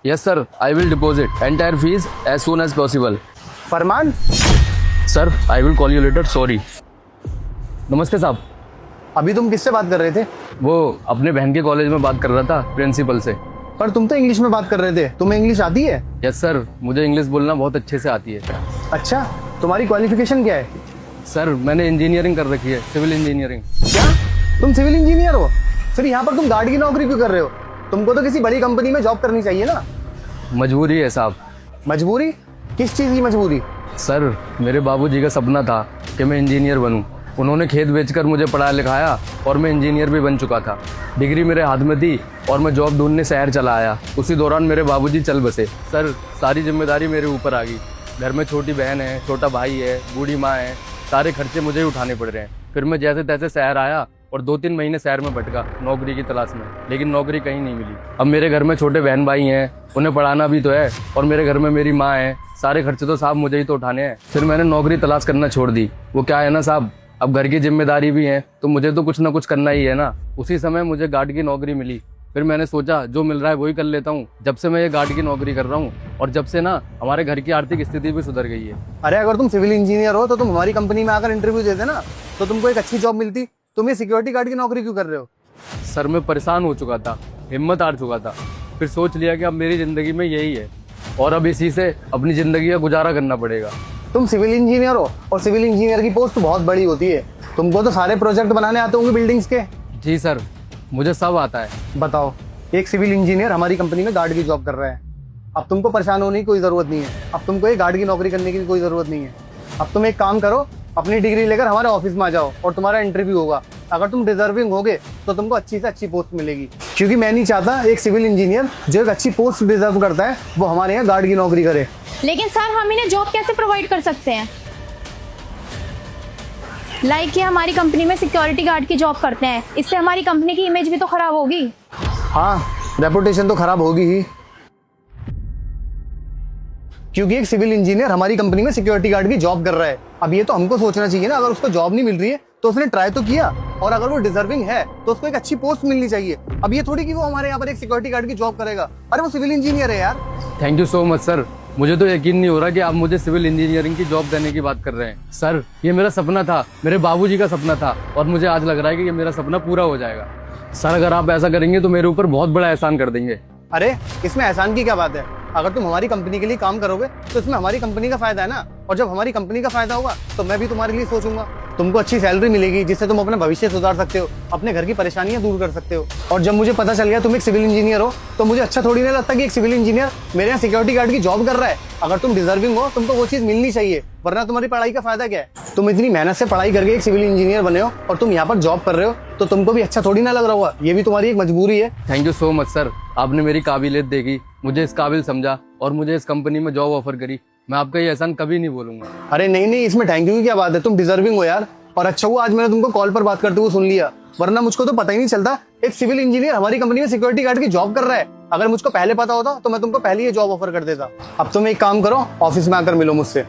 Yes, sir. I will deposit entire fees as soon as possible. Farman, Sir, I will call you later. Sorry. नमस्ते साहब। अभी तुम किससे बात कर रहे थे? वो अपने बहन के कॉलेज में बात कर रहा था प्रिंसिपल से। पर तुम तो इंग्लिश में बात कर रहे थे, तुम्हें इंग्लिश आती है? यस सर, मुझे इंग्लिश बोलना बहुत अच्छे से आती है। अच्छा, तुम्हारी क्वालिफिकेशन क्या है? सर, मैंने इंजीनियरिंग कर रखी है, सिविल इंजीनियरिंग। क्या तुम सिविल इंजीनियर हो? फिर यहाँ पर तुम गार्ड की नौकरी क्यों कर रहे हो? तुमको तो किसी बड़ी कंपनी में जॉब करनी चाहिए ना। मजबूरी है साहब। मजबूरी? किस चीज़ की मजबूरी? सर, मेरे बाबूजी का सपना था कि मैं इंजीनियर बनूं। उन्होंने खेत बेचकर मुझे पढ़ाया लिखाया और मैं इंजीनियर भी बन चुका था। डिग्री मेरे हाथ में थी और मैं जॉब ढूंढने शहर चला आया। उसी दौरान मेरे बाबूजी चल बसे। सर, सारी जिम्मेदारी मेरे ऊपर आ गई। घर में छोटी बहन है, छोटा भाई है, बूढ़ी माँ है, सारे खर्चे मुझे ही उठाने पड़ रहे हैं। फिर मैं जैसे तैसे शहर आया और 2-3 महीने शहर में भटका नौकरी की तलाश में, लेकिन नौकरी कहीं नहीं मिली। अब मेरे घर में छोटे बहन भाई हैं, उन्हें पढ़ाना भी तो है, और मेरे घर में मेरी माँ है। सारे खर्चे तो साहब मुझे ही तो उठाने हैं। फिर मैंने नौकरी तलाश करना छोड़ दी। वो क्या है ना साहब, अब घर की जिम्मेदारी भी है तो मुझे तो कुछ ना कुछ करना ही है ना। उसी समय मुझे गार्ड की नौकरी मिली। फिर मैंने सोचा जो मिल रहा है वही कर लेता हूँ। जब से मैं ये गार्ड की नौकरी कर रहा हूँ और जब से ना हमारे घर की आर्थिक स्थिति भी सुधर गई है। अरे अगर तुम सिविल इंजीनियर हो तो तुम हमारी कंपनी में आकर इंटरव्यू देते ना, तो तुमको एक अच्छी जॉब मिलती। तुम ये सिक्योरिटी गार्ड की नौकरी क्यों कर रहे हो? सर, मैं परेशान हो चुका था, हिम्मत हार चुका था। फिर सोच लिया कि अब मेरी जिंदगी में यही है और अब इसी से अपनी जिंदगी का गुजारा करना पड़ेगा। तुम सिविल इंजीनियर हो और सिविल इंजीनियर की पोस्ट बहुत बड़ी होती है। तुमको तो सारे प्रोजेक्ट बनाने आते होंगे बिल्डिंग्स के। जी सर, मुझे सब आता है। बताओ, एक सिविल इंजीनियर हमारी कंपनी में गार्ड की जॉब कर रहा है। अब तुमको परेशान होने की कोई ज़रूरत नहीं है। अब तुमको एक गार्ड की नौकरी करने की कोई ज़रूरत नहीं है। अब तुम एक काम करो, अपनी डिग्री लेकर हमारे ऑफिस में आ जाओ और तुम्हारा इंटरव्यू होगा। अगर तुम डिजर्विंग होगे तो तुमको अच्छी से अच्छी पोस्ट मिलेगी, क्योंकि मैं नहीं चाहता एक सिविल इंजीनियर जो एक अच्छी पोस्ट डिजर्व करता है वो हमारे यहाँ गार्ड की नौकरी करे। लेकिन सर, हम इन्हें जॉब कैसे प्रोवाइड कर सकते हैं? लाइक ये हमारी कंपनी में सिक्योरिटी गार्ड की जॉब करते हैं, इससे हमारी कंपनी की इमेज भी तो खराब होगी। हाँ, रेपुटेशन तो खराब होगी ही, क्योंकि एक सिविल इंजीनियर हमारी कंपनी में सिक्योरिटी गार्ड की जॉब कर रहा है। अब ये तो हमको सोचना चाहिए ना, अगर उसको जॉब नहीं मिल रही है तो उसने ट्राई तो किया, और अगर वो डिजर्विंग है तो उसको एक अच्छी पोस्ट मिलनी चाहिए। अब ये थोड़ी कि वो हमारे यहाँ पर एक सिक्योरिटी गार्ड की जॉब करेगा। अरे वो सिविल इंजीनियर है यार। Thank you so much sir. मुझे तो यकीन नहीं हो रहा कि आप मुझे सिविल इंजीनियरिंग की जॉब देने की बात कर रहे हैं। सर, ये मेरा सपना था, मेरे बाबूजी का सपना था, और मुझे आज लग रहा है कि ये मेरा सपना पूरा हो जाएगा। सर, अगर आप ऐसा करेंगे तो मेरे ऊपर बहुत बड़ा एहसान कर देंगे। अरे इसमें एहसान की क्या बात है? अगर तुम हमारी कंपनी के लिए काम करोगे तो इसमें हमारी कंपनी का फायदा है ना, और जब हमारी कंपनी का फायदा होगा तो मैं भी तुम्हारे लिए सोचूंगा। तुमको अच्छी सैलरी मिलेगी जिससे तुम अपना भविष्य सुधार सकते हो, अपने घर की परेशानियां दूर कर सकते हो। और जब मुझे पता चल गया तुम एक सिविल इंजीनियर हो तो मुझे अच्छा थोड़ी नहीं लगता कि एक सिविल इंजीनियर मेरे यहाँ सिक्योरिटी गार्ड की जॉब कर रहा है। अगर तुम डिजर्विंग हो तुमको वो चीज मिलनी चाहिए, वरना तुम्हारी पढ़ाई का फायदा क्या है? तुम इतनी मेहनत से पढ़ाई करके एक सिविल इंजीनियर बने हो और तुम यहाँ पर जॉब कर रहे हो तो तुमको भी अच्छा थोड़ी ना लग रहा होगा। ये भी तुम्हारी एक मजबूरी है। Thank you so much sir. आपने मेरी काबिलियत देखी, मुझे इस काबिल समझा और मुझे इस कंपनी में जॉब ऑफर करी। मैं आपका ये एहसान कभी नहीं बोलूंगा। अरे नहीं नहीं, इसमें थैंक यू की क्या बात है? तुम डिजर्विंग हो यार। और अच्छा हुआ आज मैंने तुमको कॉल पर बात करते हुए सुन लिया, वरना मुझको तो पता ही नहीं चलता एक सिविल इंजीनियर हमारी कंपनी में सिक्योरिटी गार्ड की जॉब कर रहा है। अगर मुझको पहले पता होता तो मैं तुमको पहले ये जॉब ऑफर कर देता। अब तुम एक काम करो, ऑफिस में आकर मिलो मुझसे।